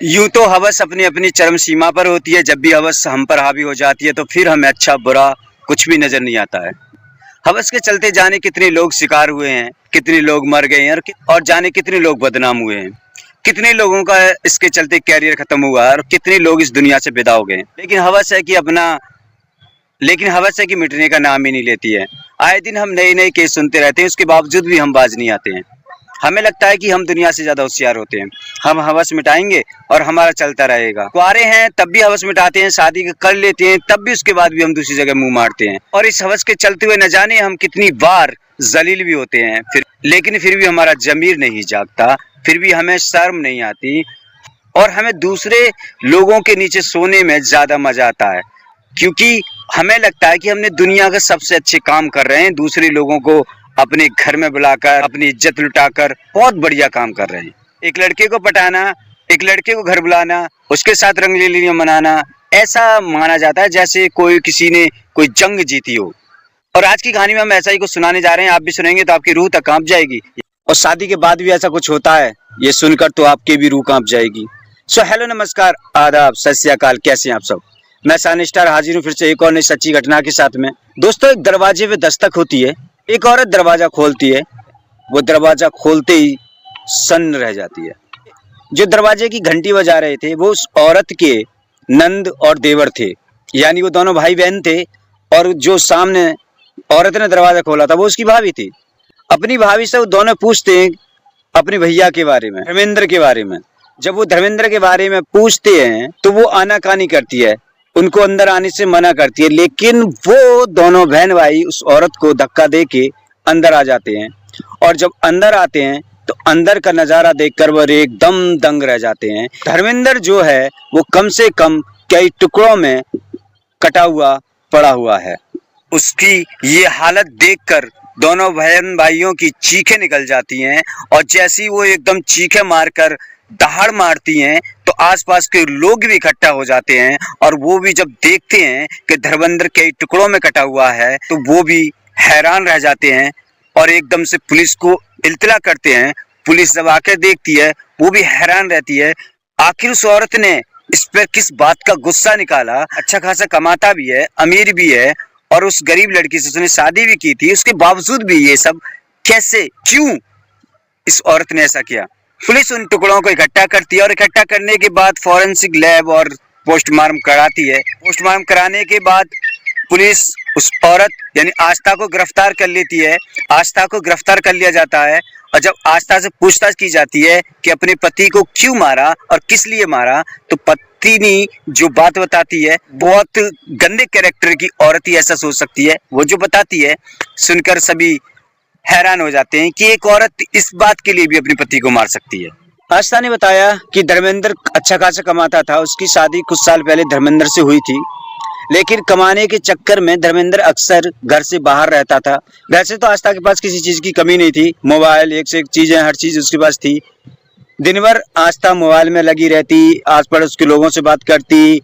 यूं तो हवस अपनी अपनी चरम सीमा पर होती है। जब भी हवस हम पर हावी हो जाती है तो फिर हमें अच्छा बुरा कुछ भी नजर नहीं आता है। हवस के चलते जाने कितने लोग शिकार हुए हैं, कितने लोग मर गए हैं और जाने कितने लोग बदनाम हुए हैं। कितने लोगों का इसके चलते कैरियर खत्म हुआ है और कितने लोग इस दुनिया से विदा हो गए। लेकिन हवस है कि मिटने का नाम ही नहीं लेती है। आए दिन हम नए नए केस सुनते रहते हैं, उसके बावजूद भी हम बाज नहीं आते हैं। हमें लगता है कि हम दुनिया से ज्यादा होशियार होते हैं। हम हवस मिटाएंगे और हमारा चलता रहेगा। कुआरे हैं तब भी हवस मिटाते हैं, शादी कर लेते हैं तब भी उसके बाद भी हम दूसरी जगह मुंह मारते हैं। और इस हवस के चलते हुए न जाने हम कितनी बार जलील भी होते हैं, फिर भी हमारा जमीर नहीं जागता, फिर भी हमें शर्म नहीं आती और हमें दूसरे लोगों के नीचे सोने में ज्यादा मजा आता है, क्योंकि हमें लगता है कि हमने दुनिया के सबसे अच्छे काम कर रहे हैं। दूसरे लोगों को अपने घर में बुलाकर अपनी इज्जत लुटाकर बहुत बढ़िया काम कर रहे हैं। एक लड़के को पटाना, एक लड़के को घर बुलाना, उसके साथ रंगलीलियां मनाना, ऐसा माना जाता है जैसे किसी ने कोई जंग जीती हो। और आज की कहानी में हम ऐसा ही कुछ सुनाने जा रहे हैं। आप भी सुनेंगे तो आपकी रूह तक कांप जाएगी। और शादी के बाद भी ऐसा कुछ होता है, ये सुनकर तो आपकी भी रूह कांप जाएगी। सो हेलो, नमस्कार, आदाब, सत श्री अकाल। कैसे हैं आप सब? मैं सानी स्टार हाजिर हूँ फिर से एक और नई सच्ची घटना के साथ में। दोस्तों, एक दरवाजे पे दस्तक होती है। एक औरत दरवाजा खोलती है। वो दरवाजा खोलते ही सन्न रह जाती है। जो दरवाजे की घंटी बजा रहे थे वो उस औरत के नंद और देवर थे, यानी वो दोनों भाई बहन थे। और जो सामने औरत ने दरवाजा खोला था वो उसकी भाभी थी। अपनी भाभी से वो दोनों पूछते हैं अपने भैया के बारे में, धर्मेंद्र के बारे में। जब वो धर्मेंद्र के बारे में पूछते हैं तो वो आनाकानी करती है, उनको अंदर आने से मना करती है। लेकिन वो दोनों बहन भाई उस औरत को धक्का दे के अंदर आ जाते हैं। और जब अंदर आते हैं तो अंदर का नजारा देखकर वो एकदम दंग रह जाते हैं। धर्मेंद्र जो है वो कम से कम कई टुकड़ों में कटा हुआ पड़ा हुआ है। उसकी ये हालत देखकर दोनों बहन भाइयों की चीखें निकल जाती हैं। और जैसी वो एकदम चीखें मारकर दहाड़ मारती हैं तो आसपास के लोग भी इकट्ठा हो जाते हैं। और वो भी जब देखते हैं कि धर्मेंद्र कई टुकड़ों में कटा हुआ है तो वो भी हैरान रह जाते हैं और एकदम से पुलिस को इल्तला करते हैं। पुलिस जब आकर देखती है वो भी हैरान रहती है, आखिर उस औरत ने इस पर किस बात का गुस्सा निकाला। अच्छा खासा कमाता भी है, अमीर भी है और उस गरीब लड़की से उसने शादी भी की थी, उसके बावजूद भी ये सब कैसे, क्यों इस औरत ने ऐसा किया। पुलिस उन टुकड़ों को इकट्ठा करती है और इकट्ठा करने के बाद फॉरेंसिक लैब और पोस्टमार्टम कराती है। पोस्टमार्टम कराने के बाद पुलिस उस औरत यानी आस्था को गिरफ्तार कर लेती है। आस्था को गिरफ्तार कर लिया जाता है और जब आस्था से पूछताछ की जाती है कि अपने पति को क्यों मारा और किस लिए मारा, तो पत्नी जो बात बताती है, बहुत गंदे कैरेक्टर की औरत ही ऐसा सोच सकती है। वो जो बताती है सुनकर सभी हैरान हो जाते हैं कि एक औरत इस बात के लिए भी अपने पति को मार सकती है। आस्था ने बताया कि धर्मेंद्र अच्छा खासा कमाता था। उसकी शादी कुछ साल पहले धर्मेंद्र से हुई थी, लेकिन कमाने के चक्कर में धर्मेंद्र अक्सर घर से बाहर रहता था। वैसे तो आस्था के पास किसी चीज की कमी नहीं थी, मोबाइल, एक से एक चीजें, हर चीज उसके पास थी। दिन भर आस्था मोबाइल में लगी रहती, आस पड़ोस के लोगों से बात करती,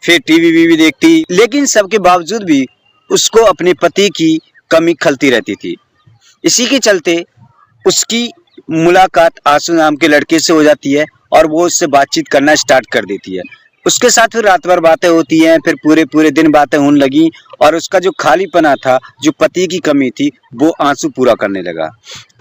फिर टीवी वीवी देखती। लेकिन सबके बावजूद भी उसको अपने पति की कमी खलती रहती थी। इसी के चलते उसकी मुलाकात आंसू नाम के लड़के से हो जाती है और वो उससे बातचीत करना स्टार्ट कर देती है। उसके साथ फिर रात भर बातें होती हैं, फिर पूरे पूरे दिन बातें होने लगी और उसका जो खालीपना था, जो पति की कमी थी, वो आंसू पूरा करने लगा।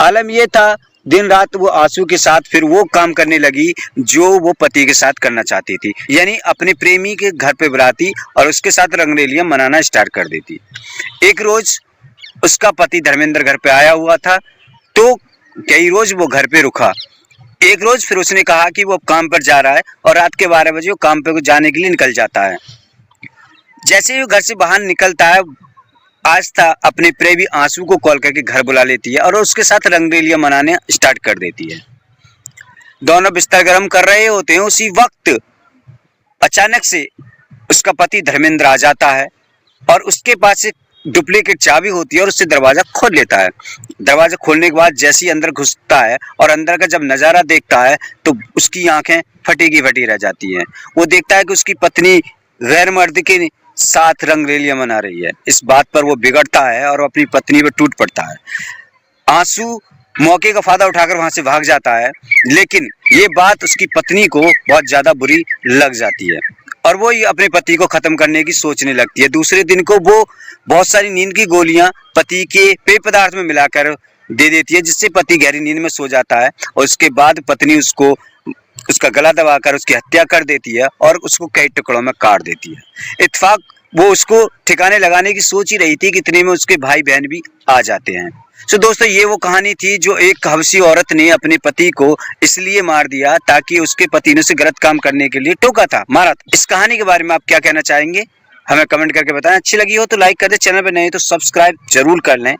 आलम ये था, दिन रात वो आंसू के साथ फिर वो काम करने लगी जो वो पति के साथ करना चाहती थी, यानी अपने प्रेमी के घर पे बुलाती और उसके साथ रंगरेलियां मनाना स्टार्ट कर देती। एक रोज उसका पति धर्मेंद्र घर पे आया हुआ था तो कई रोज वो घर पे रुका। एक रोज फिर उसने कहा कि वो काम पर जा रहा है और रात के 12 बजे वो काम पे जाने के लिए निकल जाता है। जैसे ही वो घर से बाहर निकलता है, आस्था अपने प्रेमी आंसू को कॉल करके घर बुला लेती है और उसके साथ रंगरेलियां मनाने स्टार्ट कर देती है। दोनों बिस्तर गर्म कर रहे होते हैं, उसी वक्त अचानक से उसका पति धर्मेंद्र आ जाता है और उसके पास एक डुप्लीकेट चाबी होती है और उससे दरवाजा खोल लेता है। दरवाजा खोलने के बाद जैसे ही अंदर घुसता है और अंदर का जब नजारा देखता है तो उसकी आंखें फटी की फटी रह जाती हैं। वो देखता है कि उसकी पत्नी गैर मर्द के साथ रंगरेलियां मना रही है। इस बात पर वो बिगड़ता है और अपनी पत्नी पर टूट पड़ता है। आंसू मौके का फायदा उठाकर वहां से भाग जाता है। लेकिन ये बात उसकी पत्नी को बहुत ज्यादा बुरी लग जाती है और वो ये अपने पति को खत्म करने की सोचने लगती है। दूसरे दिन को वो बहुत सारी नींद की गोलियां पति के पेय पदार्थ में मिलाकर दे देती है, जिससे पति गहरी नींद में सो जाता है और उसके बाद पत्नी उसको उसका गला दबाकर उसकी हत्या कर देती है और उसको कई टुकड़ों में काट देती है। इत्तेफाक वो उसको ठिकाने लगाने की सोच ही रही थी कि इतने में उसके भाई बहन भी आ जाते हैं। तो दोस्तों ये वो कहानी थी जो एक हबशी औरत ने अपने पति को इसलिए मार दिया ताकि उसके पति ने उसे गलत काम करने के लिए टोका था, मारा था। इस कहानी के बारे में आप क्या कहना चाहेंगे, हमें कमेंट करके बताएं। अच्छी लगी हो तो लाइक कर दे, चैनल पर नहीं तो सब्सक्राइब जरूर कर लें।